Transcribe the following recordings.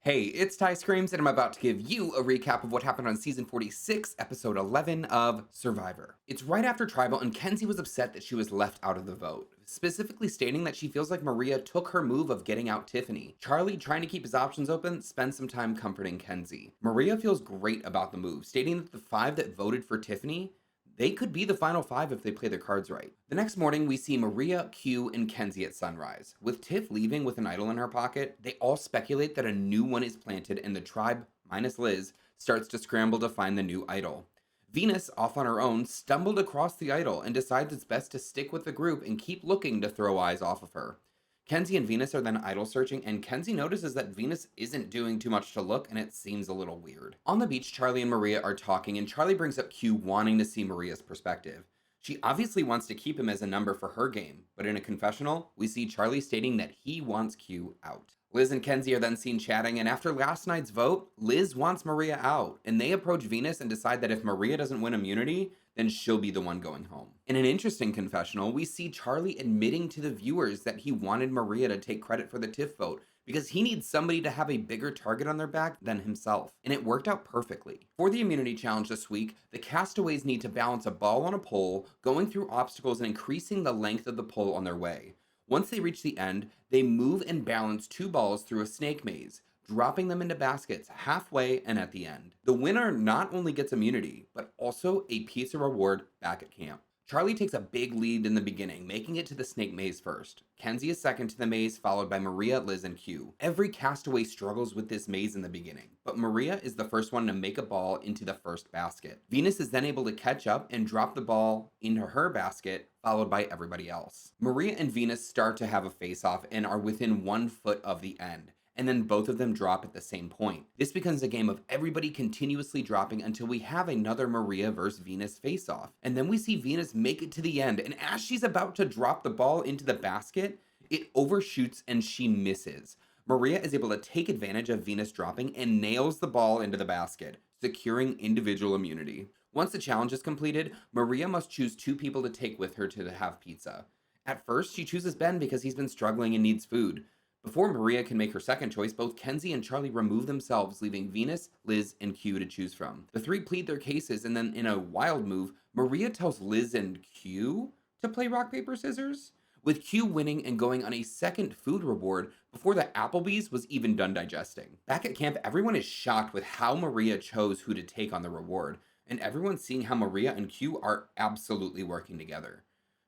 Hey, it's Ty Screams, and I'm about to give you a recap of what happened on season 46, episode 11 of Survivor. It's right after Tribal, and Kenzie was upset that she was left out of the vote, specifically stating that she feels like Maria took her move of getting out Tiffany. Charlie, trying to keep his options open, spends some time comforting Kenzie. Maria feels great about the move, stating that the five that voted for Tiffany they could be the final five if they play their cards right. The next morning, we see Maria, Q, and Kenzie at sunrise. With Tiff leaving with an idol in her pocket, they all speculate that a new one is planted and the tribe, minus Liz, starts to scramble to find the new idol. Venus, off on her own, stumbled across the idol and decides it's best to stick with the group and keep looking to throw eyes off of her. Kenzie and Venus are then idol searching, and Kenzie notices that Venus isn't doing too much to look, and it seems a little weird. On the beach, Charlie and Maria are talking, and Charlie brings up Q wanting to see Maria's perspective. She obviously wants to keep him as a number for her game, but in a confessional, we see Charlie stating that he wants Q out. Liz and Kenzie are then seen chatting, and after last night's vote, Liz wants Maria out, and they approach Venus and decide that if Maria doesn't win immunity, then she'll be the one going home. In an interesting confessional, we see Charlie admitting to the viewers that he wanted Maria to take credit for the TIFF vote because he needs somebody to have a bigger target on their back than himself, and it worked out perfectly. For the immunity challenge this week, the castaways need to balance a ball on a pole, going through obstacles and increasing the length of the pole on their way. Once they reach the end, they move and balance two balls through a snake maze, dropping them into baskets halfway and at the end. The winner not only gets immunity, but also a piece of reward back at camp. Charlie takes a big lead in the beginning, making it to the snake maze first. Kenzie is second to the maze, followed by Maria, Liz, and Q. Every castaway struggles with this maze in the beginning, but Maria is the first one to make a ball into the first basket. Venus is then able to catch up and drop the ball into her basket, followed by everybody else. Maria and Venus start to have a face-off and are within 1 foot of the end, and then both of them drop at the same point. This becomes a game of everybody continuously dropping until we have another Maria versus Venus face-off. And then we see Venus make it to the end, and as she's about to drop the ball into the basket, it overshoots and she misses. Maria is able to take advantage of Venus dropping and nails the ball into the basket, securing individual immunity. Once the challenge is completed, Maria must choose 2 people to take with her to have pizza. At first, she chooses Ben because he's been struggling and needs food. Before Maria can make her second choice, both Kenzie and Charlie remove themselves, leaving Venus, Liz, and Q to choose from. The 3 plead their cases, and then in a wild move, Maria tells Liz and Q to play rock, paper, scissors, with Q winning and going on a second food reward before the Applebee's was even done digesting. Back at camp, everyone is shocked with how Maria chose who to take on the reward, and everyone's seeing how Maria and Q are absolutely working together.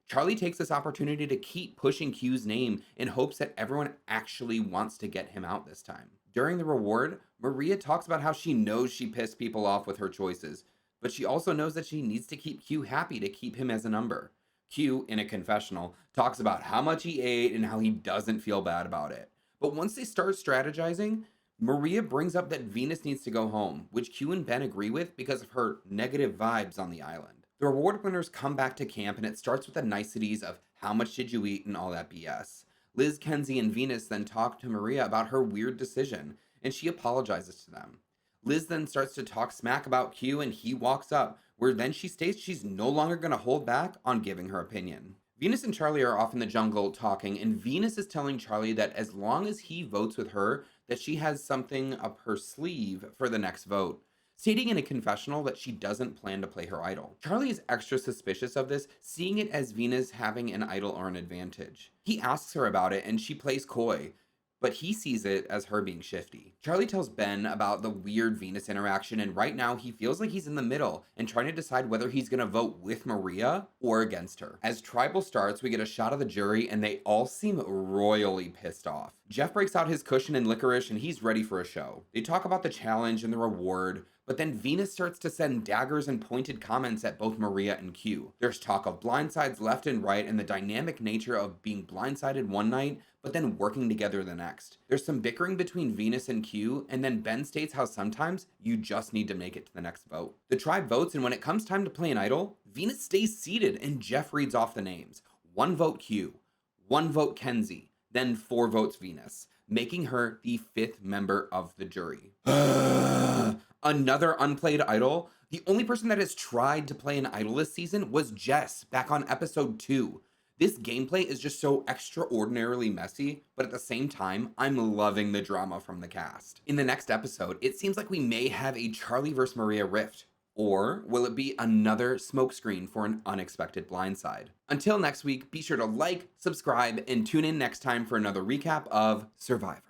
Charlie takes this opportunity to keep pushing Q's name in hopes that everyone actually wants to get him out this time. During the reward, Maria talks about how she knows she pissed people off with her choices, but she also knows that she needs to keep Q happy to keep him as a number. Q, in a confessional, talks about how much he ate and how he doesn't feel bad about it. But once they start strategizing, Maria brings up that Venus needs to go home, which Q and Ben agree with because of her negative vibes on the island. The reward winners come back to camp, and it starts with the niceties of how much did you eat and all that BS. Liz, Kenzie, and Venus then talk to Maria about her weird decision, and she apologizes to them. Liz then starts to talk smack about Q, and he walks up, where then she states she's no longer going to hold back on giving her opinion. Venus and Charlie are off in the jungle talking, and Venus is telling Charlie that as long as he votes with her, that she has something up her sleeve for the next vote, stating in a confessional that she doesn't plan to play her idol. Charlie is extra suspicious of this, seeing it as Venus having an idol or an advantage. He asks her about it and she plays coy, but he sees it as her being shifty. Charlie tells Ben about the weird Venus interaction, and right now he feels like he's in the middle and trying to decide whether he's gonna vote with Maria or against her. As Tribal starts, we get a shot of the jury and they all seem royally pissed off. Jeff breaks out his cushion and licorice and he's ready for a show. They talk about the challenge and the reward, but then Venus starts to send daggers and pointed comments at both Maria and Q. There's talk of blindsides left and right and the dynamic nature of being blindsided one night, but then working together the next. There's some bickering between Venus and Q, and then Ben states how sometimes you just need to make it to the next vote. The tribe votes, and when it comes time to play an idol, Venus stays seated and Jeff reads off the names. 1 vote Q, 1 vote Kenzie, then 4 votes Venus, making her the 5th member of the jury. Another unplayed idol? The only person that has tried to play an idol this season was Jess back on episode 2. This gameplay is just so extraordinarily messy, but at the same time, I'm loving the drama from the cast. In the next episode, it seems like we may have a Charlie vs. Maria rift. Or will it be another smokescreen for an unexpected blindside? Until next week, be sure to like, subscribe, and tune in next time for another recap of Survivor.